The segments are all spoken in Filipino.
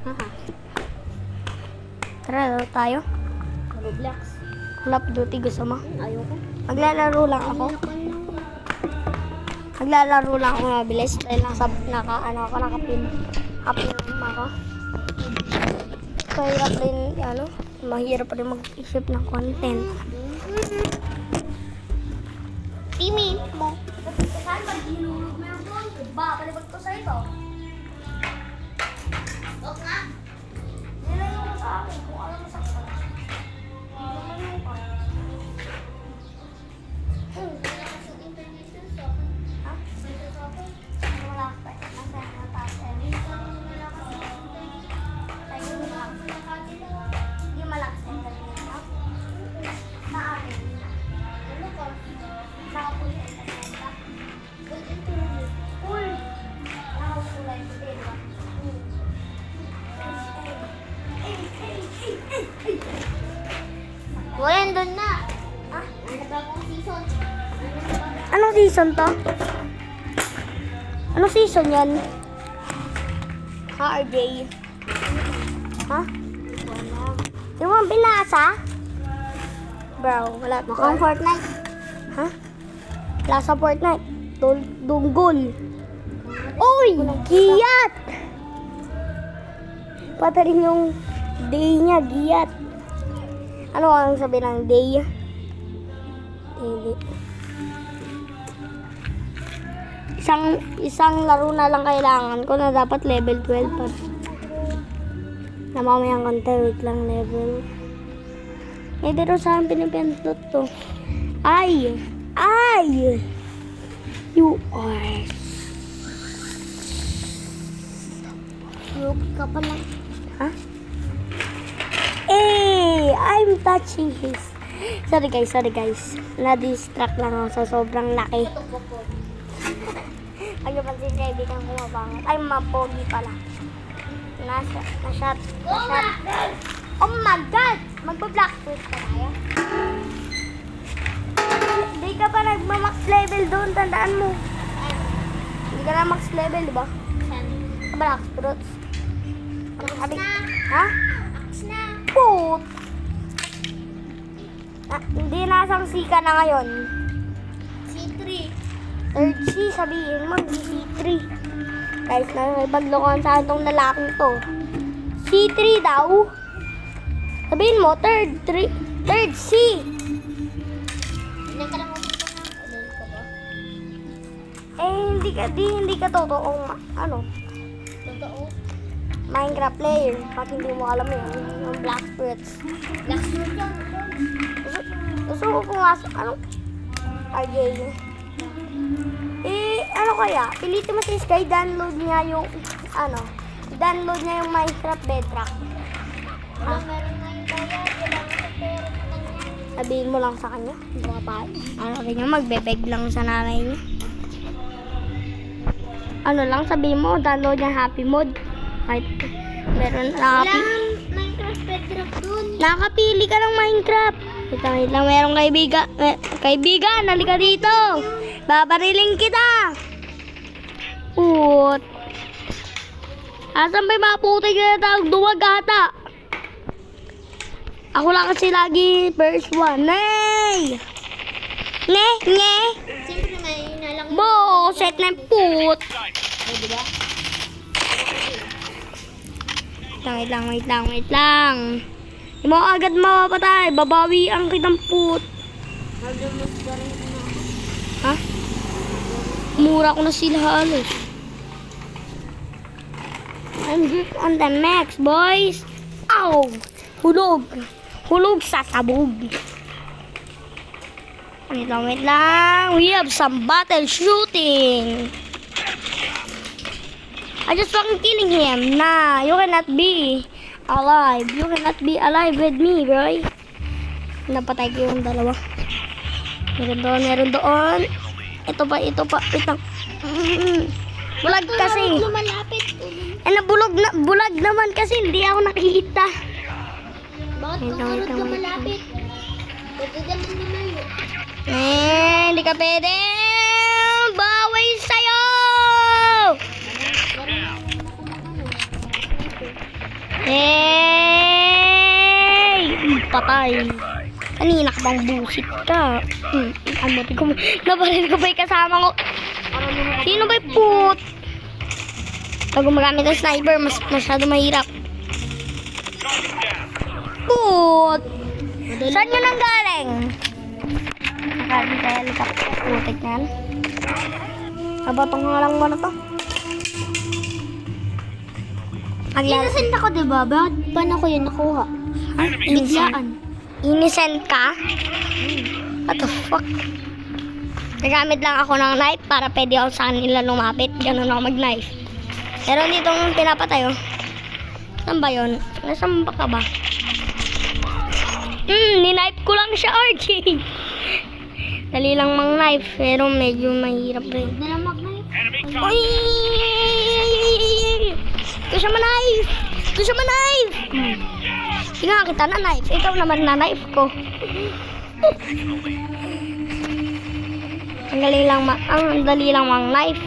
Haha. Tara, laro tayo. Roblox. Call of Duty, gusto mo? Ayoko. Maglalaro lang ako. Maglalaro lang ako mabilis. Dahil lang sa nakapin ako. Mahirap din, mahirap rin mag-isip ng content. Pimit mo. Saan ba ginulog mo yung phone ko? Balibag ko sa ito. Huwag nga. Nilayo ko sa akin kung ano masaktan. Lumayo ka. Ha? Wala ka pa. Nasa mataas eh. Tayo lang. Hindi malakas yung ganyan, ha? Sa akin. Ano ko? Nakapulit ang ganyan, ha? Cool! Nakakulay ko din, ha? Wayan doon na. Ha? Ano ba kung season? Anong season to? Anong season yan? Ha, RJ? Ha? Wala. Di mo ang binasa? Bro, wala. Mukhang Fortnite. Ha? Wala sa Fortnite. Dunggol. Uy! Giyat! Pati rin yung day niya, giyat. Ano ang sabi ng day? Hindi. Isang laro na lang kailangan ko na dapat level 12 pa. Na mamayang konti, wait lang level. Eh, dito saan pinipindot to? Ay! Ay! You are... Yuki ka pa lang. Ha? Eh! I'm touching his... Sorry guys. Na-distract lang ako sa sobrang laki. Pag napansin kaibigan ko mabangat. Ay, mapogi pala. Na-shot. Oh my God! Magpa-black switch pa tayo. Hindi ka pa nagma-max level doon. Tandaan mo. Hindi ka na max level, di ba? Sa black fruits. Sabi, ha? Na. Put! Hindi nasang C ka na ngayon. C3. Third C, sabihin mo, hindi C3. Guys, nakipaglokohan sa itong lalaking to. C3 daw. Sabihin mo, third C. Ilan ka lang umunta na? Ilan ka ba? Eh, hindi ka totoong, Totoo. Minecraft player. Pag hindi mo alam yung black fruits. Black Sword yan. Gusto ko pumasok, RJ. Eh, kaya? Pilitin mo si Sky, download niya yung Minecraft Bedrock. Wala, meron na yung kaya. Kailangan sa pera mo lang yan. Sabihin mo lang sa kanya. Rin niya, magbebeg lang sa nanay niya. Sabihin mo, download niya happy mode. Kahit meron Wala Minecraft Bedrock dun. nakapili ka ng Minecraft. Wait lang, merong kaibigan, halika dito. Babariling kita. Put. Asan ba yung mga puti na tawag duwag ata? Ako lang kasi lagi first one. Nay! Nye! Siyempre may nalang. Bo! Set na yung put. Diba? Wait lang. Hindi mo agad mapapatay. Babawi ang kitang put. Nagdumos ka rin na. Ha? Mura ko na sila halos. I'm good on the max, boys. Ow! Hulog sa sabog. Wait lang. We have some battle shooting. I just fucking killing him. Nah, you cannot be alive. You cannot be alive with me, bro. Napatay ko yung dalawa. Meron doon. Ito pa. Wait lang. Bulag kasi. Lumalapit. Bulag naman kasi hindi ako nakikita. Bakit Wait kung lang. lumalapit? Pwede naman lumayo. Hindi ka pwede. Baway sa'yo! Hey! Patay. Kanina ka bang busit ka? Nabaril ko ba yung kasama ko? Sino ba yung put? Pag gumagamit ng sniper, masyado mahirap. Put! Saan yun ang galing? Nakadi kaya likap putik na yan. Kabatong nga lang ba na to? Innocent ako, diba? Bakit paano ko yun nakuha? Biglaan. Innocent ka? What the fuck? Nagamit lang ako ng knife para pwede ako sa kanila lumapit. Ganun ako mag-knife. Pero dito yung pinapatay, oh. Saan ba yun? Nasaan ba ka ba? Ni-knife ko lang siya, RJ. Dali lang mang-knife, pero medyo mahirap rin. Huwag na lang mag-knife. Uy! Gusto siya ma-knife! Gusto siya ma-knife! Tingnan kita na knife. Ikaw naman na knife ko. Ang dali lang mang knife.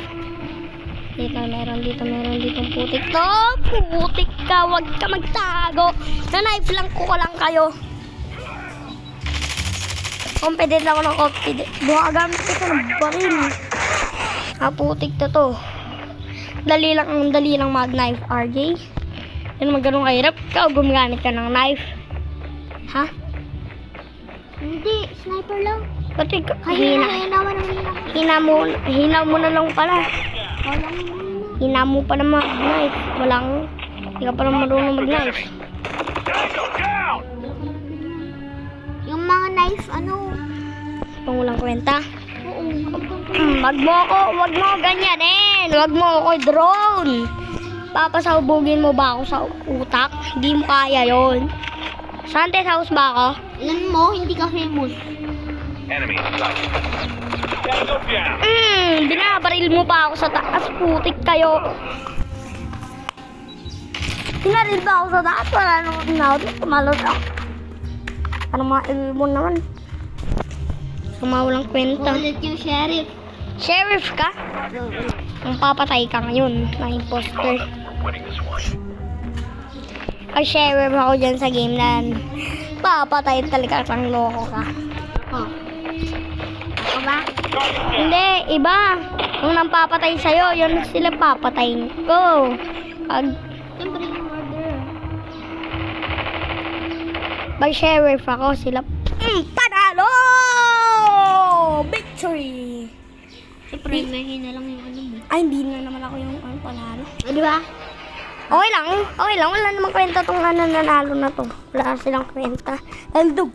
Meron dito putik to. Putik ka, wag ka magtago. Na knife lang ko lang kayo. Confident ako ng confident. Bukagamit ko sa baril. Putik to. Dali lang mag-knife, RJ. Yan naman ganun kahirap. Ikaw gumagamit ka ng knife. Ha? Hindi, sniper lang. Pati Hina naman. hina mo na lang pala. Walang muna. Hina mo pa na mag-knife. Hindi ka pala marunong mag-knife. Yung mga knife, Pang walang kwenta. Oo. Wag mo ganyanin. Wag mo ako drone. Papasabugin mo ba ako sa utak? Hindi mo kaya yon. Santes house ba ako? Ilan mo, hindi ka famous. Enemy sighted. Tango down. Binabaril mo pa ako sa taas. Putik kayo. Binaril ba ako sa taas? Wala nang tumalot ako. Ano mga ilmon naman? Sumawalang kwenta. Ulit yung sheriff. Sheriff ka? Ang papatay ka ngayon na imposter. Winning this one. Ay, sheriff ako dyan sa game na yan. Papatay talaga kang loko ka. Oh. Ako ba? Hindi, iba. Kung nang papatay sa'yo, yun sila papatayin ko. Siyempre yung murderer. Pag sheriff ako, sila panalo! Victory! Siyempre, mahina lang yung mo. Ay, hindi na naman ako yung panalo. Di ba? Okay lang. Wala namang kwenta tong nanalo na to. Wala silang kwenta. Eldog.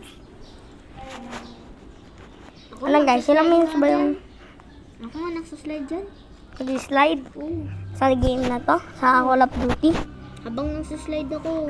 Alam guys, ilang minutes ba yung Ako nga, nagsaslide dyan. nag-slide Oo. sa game na to? Sa Call of Duty? Habang nagsaslide ako,